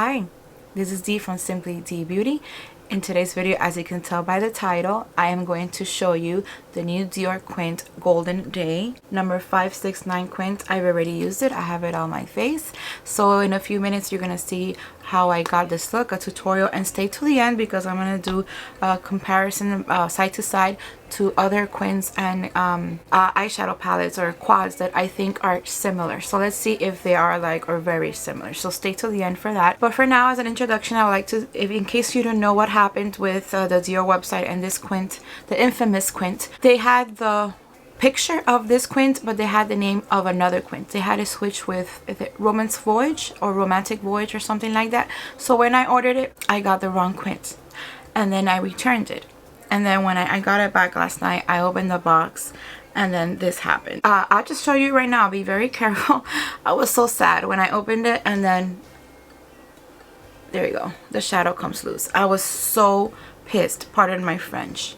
Hi, this is Dee from SimplyDeeBeauty. In today's video, as you can tell by the title, I am going to show you the new Dior Quint Golden Day number 569 Quint. I've already used it. I have it on my face. So in a few minutes, you're going to see how I got this look, a tutorial, and stay to the end because I'm going to do a comparison side to side to other Quints and eyeshadow palettes or quads that I think are similar. So let's see if they are alike or very similar. So stay till the end for that. But for now, as an introduction, I would like to, in case you don't know what happened with the Dior website and this Quint, the infamous Quint, they had the picture of this Quint, but they had the name of another Quint. They had a switch with Romance Voyage or Romantic Voyage or something like that. So when I ordered it, I got the wrong Quint, and then I returned it. And then when I got it back last night, I opened the box and then this happened. I'll just show you right now. Be very careful. I was so sad when I opened it, and then there you go. The shadow comes loose. I was so pissed. Pardon my French.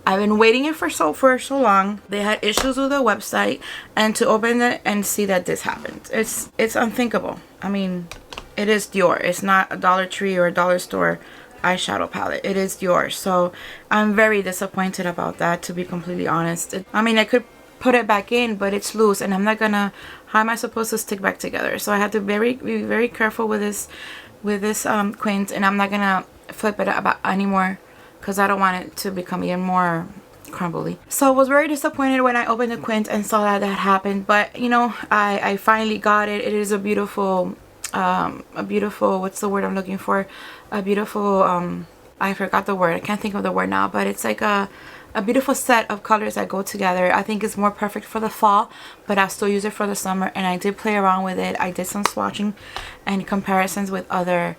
I've been waiting it for so long. They had issues with the website, and to open it and see that this happened. It's unthinkable. I mean, it is Dior. It's not a Dollar Tree or a dollar store eyeshadow palette. It is Dior. So I'm very disappointed about that, to be completely honest. I mean, I could put it back in, but it's loose, and I'm not gonna, how am I supposed to stick back together? So I have to be very careful with this Quint, and I'm not gonna flip it about anymore because I don't want it to become even more crumbly. So I was very disappointed when I opened the Quint and saw that happened, but you know, I finally got it. It is a beautiful what's the word I'm looking for, a beautiful I forgot the word, I can't think of the word now, but it's like a beautiful set of colors that go together. I think it's more perfect for the fall, but I'll still use it for the summer, and I did play around with it. I did some swatching and comparisons with other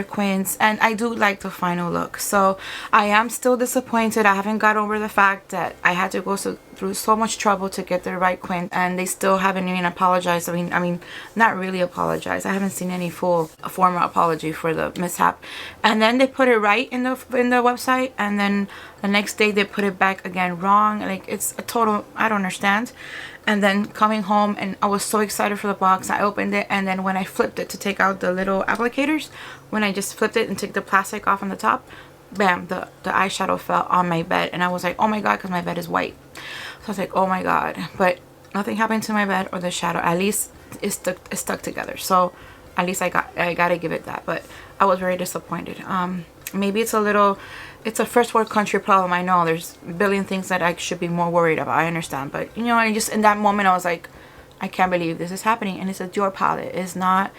Quints, and I do like the final look. So I am still disappointed. I haven't got over the fact that I had to go through so much trouble to get the right Quint, and they still haven't even apologized. I mean not really apologized. I haven't seen any formal apology for the mishap. And then they put it right in the website, and then the next day they put it back again wrong. Like, it's a total, I don't understand. And then coming home, and I was so excited for the box, I opened it, and then when I flipped it to take out the little applicators, when I just flipped it and took the plastic off on the top, bam, the eyeshadow fell on my bed, and I was like, oh my god, because my bed is white. So I was like, oh my god. But nothing happened to my bed or the shadow. At least it's stuck together. So at least I gotta give it that. But I was very disappointed. Maybe it's a first world country problem. I know there's a billion things that I should be more worried about. I understand, but you know, I just, in that moment, I was like, I can't believe this is happening. And it's a Dior palette. It's not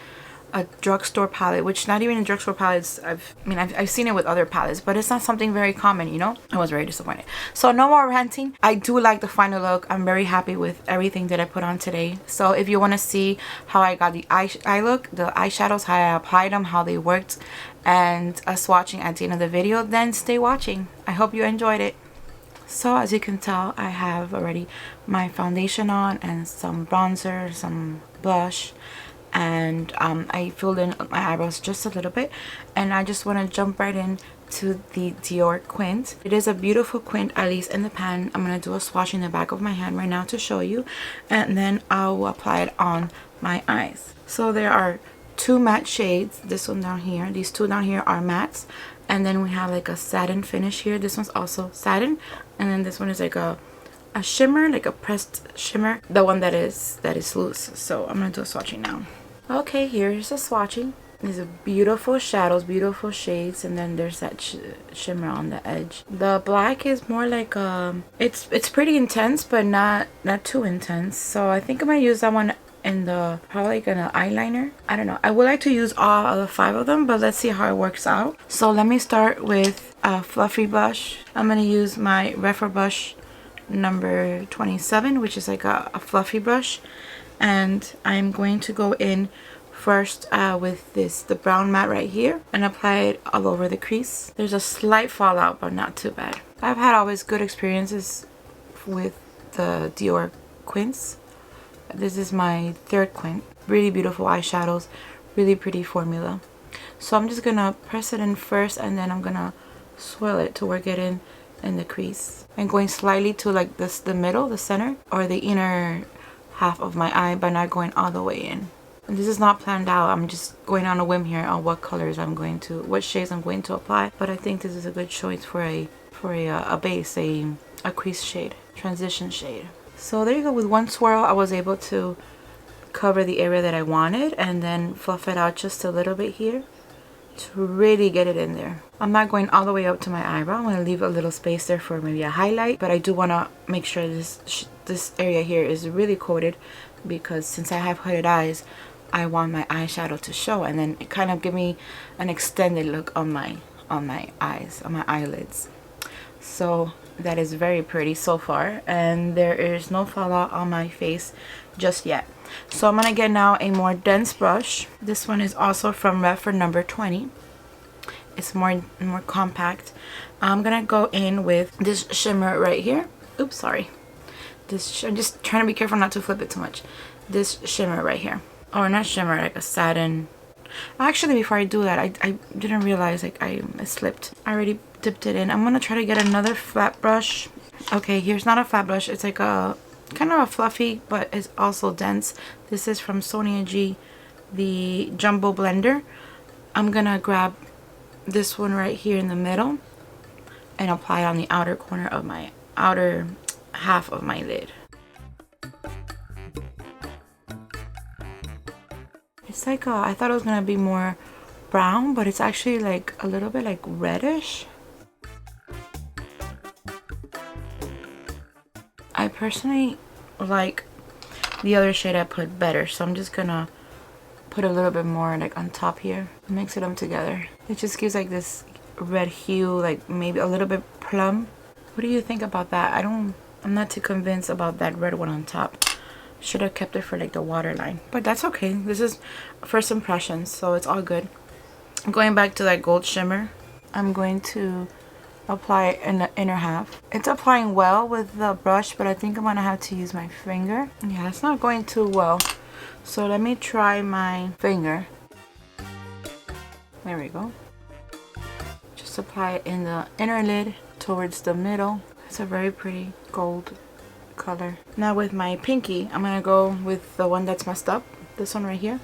a drugstore palette, which not even in drugstore palettes. I've seen it with other palettes, but it's not something very common, you know. I was very disappointed. So no more ranting. I do like the final look. I'm very happy with everything that I put on today. So if you want to see how I got the eye look, the eyeshadows, how I applied them, how they worked, and us swatching at the end of the video, then stay watching. I hope you enjoyed it. So as you can tell, I have already my foundation on and some bronzer, some blush, and I filled in my eyebrows just a little bit, and I just want to jump right in to the Dior Quint. It is a beautiful Quint, at least in the pan. I'm going to do a swatch in the back of my hand right now to show you, and then I'll apply it on my eyes. So there are two matte shades. This one down here, these two down here are mattes, and then we have like a satin finish here. This one's also satin, and then this one is like a shimmer, like a pressed shimmer, the one that is loose. So I'm gonna do a swatching now. Okay, here's the swatching. These are beautiful shadows, beautiful shades, and then there's that shimmer on the edge. The black is more like it's pretty intense, but not too intense. So I think I'm gonna use that one in the, probably like an eyeliner. I don't know. I would like to use all of the 5 of them, but let's see how it works out. So let me start with a fluffy blush. I'm gonna use my Refer brush number 27, which is like a fluffy brush, and I'm going to go in first with the brown matte right here and apply it all over the crease. There's a slight fallout, but not too bad. I've had always good experiences with the Dior Quints. This is my 3rd Quint. Really beautiful eyeshadows, really pretty formula. So I'm just gonna press it in first, and then I'm gonna swirl it to work it in the crease, and going slightly to like the middle, the center, or the inner half of my eye, but not going all the way in. This is not planned out. I'm just going on a whim here on what colors what shades I'm going to apply. But I think this is a good choice for a base, a crease shade, transition shade. So there you go. With one swirl, I was able to cover the area that I wanted and then fluff it out just a little bit here to really get it in there. I'm not going all the way up to my eyebrow. I'm going to leave a little space there for maybe a highlight, but I do want to make sure this area here is really coated, because since I have hooded eyes, I want my eyeshadow to show, and then it kind of give me an extended look on my eyes, on my eyelids. So that is very pretty so far, and there is no fallout on my face just yet. So I'm gonna get now a more dense brush. This one is also from Redford number 20. It's more compact. I'm gonna go in with this shimmer right here. Oops, sorry. I'm just trying to be careful not to flip it too much. This shimmer right here, or not shimmer, like a satin. Actually, before I do that, I didn't realize, like, I slipped. I already dipped it in. I'm gonna try to get another flat brush. Okay, here's not a flat brush. It's like a kind of a fluffy, but it's also dense. This is from Sonia G, the Jumbo Blender. I'm gonna grab this one right here in the middle and apply it on the outer corner of my outer half of my lid. It's like I thought it was gonna be more brown, but it's actually like a little bit like reddish. I personally like the other shade I put better, so I'm just gonna put a little bit more like on top here, mix them together. It just gives like this red hue, like maybe a little bit plum. What do you think about that? I'm not too convinced about that red one on top. Should have kept it for like the waterline, but that's okay. This is first impressions, so it's all good. Going back to that gold shimmer, I'm going to apply it in the inner half. It's applying well with the brush, but I think I'm gonna have to use my finger. Yeah, it's not going too well, so let me try my finger. There we go. Just apply it in the inner lid towards the middle. It's a very pretty gold color. Now with my pinky, I'm gonna go with the one that's messed up, this one right here,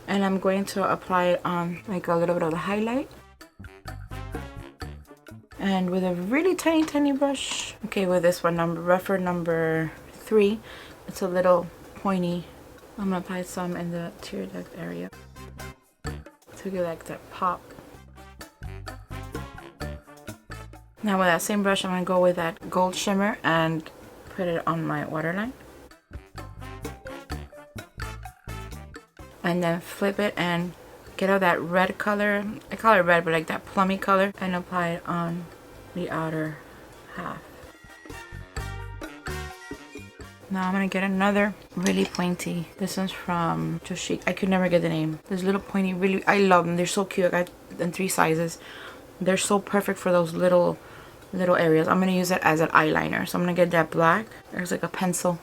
and I'm going to apply it on like a little bit of the highlight. And with a really tiny brush, okay, with this one, Redford number 3, it's a little pointy. I'm gonna apply some in the tear duct area to give like that pop. Now with that same brush, I'm gonna go with that gold shimmer and put it on my waterline. And then flip it and get out that red color. I call it red, but like that plummy color, and apply it on the outer half. Now I'm gonna get another really pointy. This one's from Joshi. I could never get the name. This little pointy, really, I love them. They're so cute. I got in 3 sizes. They're so perfect for those little areas. I'm gonna use it as an eyeliner. So I'm gonna get that black. There's like a pencil,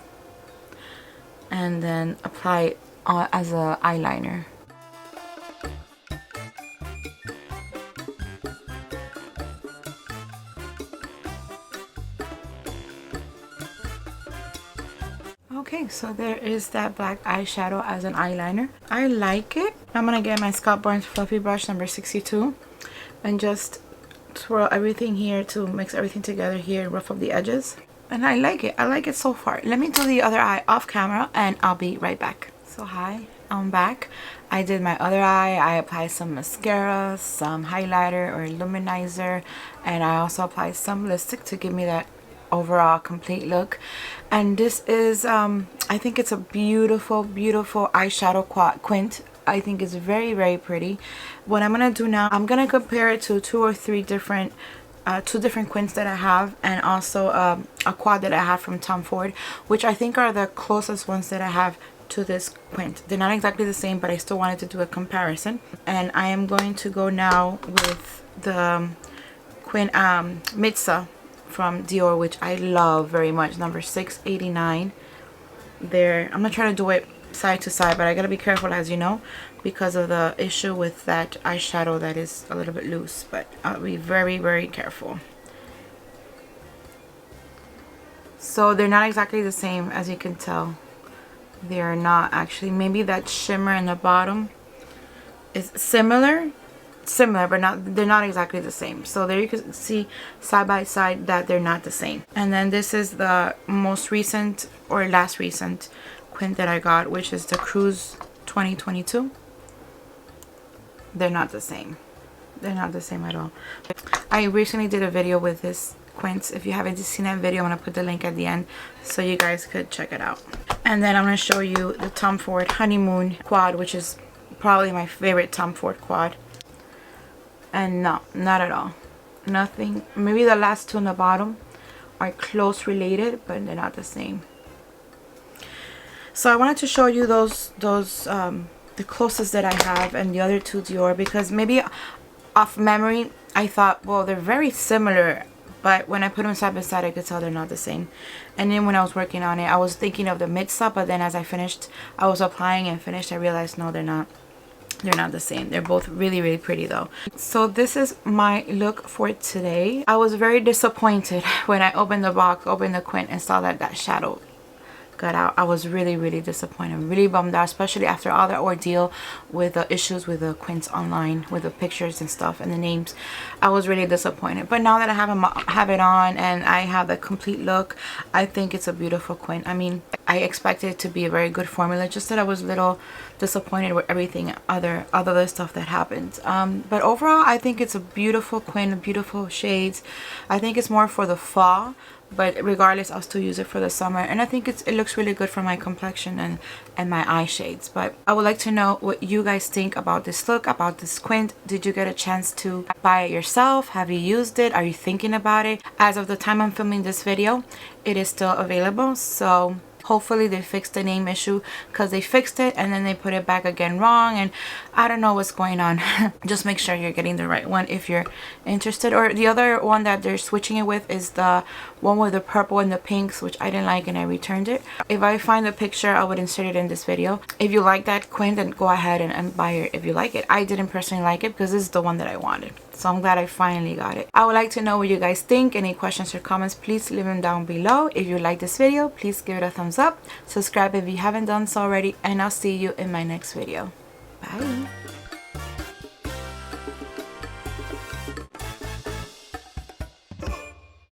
and then apply it as an eyeliner. Okay, so there is that black eyeshadow as an eyeliner. I like it. I'm gonna get my Scott Barnes fluffy brush number 62 and just swirl everything here to mix everything together here, rough up the edges. And I like it. I like it so far. Let me do the other eye off camera and I'll be right back. So hi, I'm back. I did my other eye. I applied some mascara, some highlighter or luminizer, and I also applied some lipstick to give me that overall complete look. And this is I think it's a beautiful eyeshadow Quint. I think it's very pretty. What I'm gonna do now, I'm gonna compare it to 2 or 3 different two different Quints that I have, and also a quad that I have from Tom Ford, which I think are the closest ones that I have to this Quint. They're not exactly the same, but I still wanted to do a comparison. And I am going to go now with the Quint Mitza from Dior, which I love very much, number 689. There, I'm gonna try to do it side to side, but I gotta be careful, as you know, because of the issue with that eyeshadow that is a little bit loose, but I'll be very careful. So they're not exactly the same, as you can tell. They are not actually. Maybe that shimmer in the bottom is similar, but they're not exactly the same. So there you can see side by side that they're not the same. And then this is the most recent or last recent Quint that I got, which is the Cruise 2022. They're not the same. They're not the same at all. I recently did a video with this Quint. If you haven't seen that video, I'm going to put the link at the end so you guys could check it out. And then I'm going to show you the Tom Ford Honeymoon quad, which is probably my favorite Tom Ford quad. And no, not at all. Nothing. Maybe the last two on the bottom are close related, but they're not the same. So I wanted to show you those the closest that I have, and the other two Dior, because maybe off memory I thought, well, they're very similar, but when I put them side by side I could tell they're not the same. And then when I was working on it, I was thinking of the mid-stop, but then as I was applying and finished, I realized no, they're not. They're not the same. They're both really, really pretty though. So this is my look for today. I was very disappointed when I opened the box, opened the Quint, and saw that shadow got out. I was really, really disappointed, really bummed out, especially after all the ordeal with the issues with the Quints online, with the pictures and stuff and the names. I was really disappointed. But now that I have it on and I have the complete look, I think it's a beautiful Quint. I mean, I expected it to be a very good formula, just that I was a little disappointed with everything other stuff that happened. But overall, I think it's a beautiful Quint, beautiful shades. I think it's more for the fall, but regardless, I'll still use it for the summer, and I think it looks really good for my complexion and my eye shades. But I would like to know what you guys think about this look, about this Quint. Did you get a chance to buy it yourself? Have you used it? Are you thinking about it? As of the time I'm filming this video, it is still available, so hopefully they fixed the name issue, because they fixed it and then they put it back again wrong, and I don't know what's going on. Just make sure you're getting the right one if you're interested. Or the other one that they're switching it with is the one with the purple and the pinks, which I didn't like and I returned it. If I find the picture, I would insert it in this video. If you like that Quint, then go ahead and buy it if you like it. I didn't personally like it because this is the one that I wanted, so I'm glad I finally got it. I would like to know what you guys think. Any questions or comments, please leave them down below. If you like this video, please give it a thumbs up, subscribe if you haven't done so already, and I'll see you in my next video. Bye.